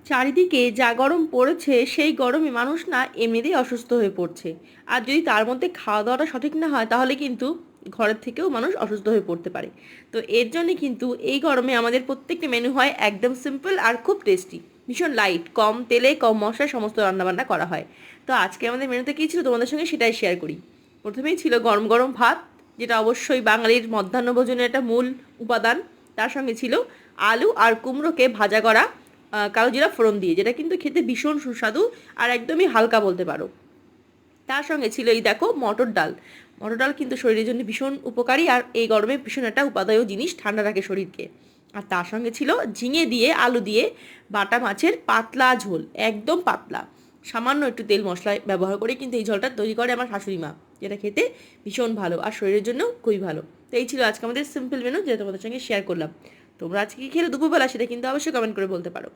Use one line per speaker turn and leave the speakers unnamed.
চারিদিকে যা গরম পড়েছে সেই গরমে মানুষ না এমনিতেই অসুস্থ হয়ে পড়ছে। আর যদি তার মধ্যে খাওয়া দাওয়াটা সঠিক না হয় তাহলে কিন্তু ঘরের থেকেও মানুষ অসুস্থ হয়ে পড়তে পারে। তো এর জন্য কিন্তু এই গরমে আমাদের প্রত্যেকটা মেনু হয় একদম সিম্পল আর খুব টেস্টি, ভীষণ লাইট, কম তেলে কম মশলায় সমস্ত রান্নাবান্না করা হয়। তো আজকে আমাদের মেনুতে কী ছিল তোমাদের সঙ্গে সেটাই শেয়ার করি। প্রথমেই ছিল গরম গরম ভাত, যেটা অবশ্যই বাঙালির মধ্যাহ্ন ভোজনের একটা মূল উপাদান। তার সঙ্গে ছিল আলু আর কুমড়োকে ভাজা করা কালো জিরা ফোড়ন দিয়ে, যেটা কিন্তু খেতে ভীষণ সুস্বাদু আর একদমই হালকা বলতে পারো। তার সঙ্গে ছিল এই দেখো মটর ডাল। মটর ডাল কিন্তু শরীরের জন্য ভীষণ উপকারী আর এই গরমে ভীষণ একটা উপাদেয় জিনিস, ঠান্ডা রাখে শরীরকে। আর তার সঙ্গে ছিল ঝিঙে দিয়ে আলু দিয়ে বাটা মাছের পাতলা ঝোল, একদম পাতলা, সামান্য একটু তেল মশলা ব্যবহার করে কিন্তু এই ঝোলটা তৈরি করে আমার শাশুড়ি মা, যেটা খেতে ভীষণ ভালো আর শরীরের জন্য খুবই ভালো। তো এই ছিল আজকে আমাদের সিম্পল মেনু, যেটা তোমাদের সঙ্গে শেয়ার করলাম। তোমরা আজকে কী খেলে দুপুরবেলা সেটা কিন্তু অবশ্যই কমেন্ট করে বলতে পারো।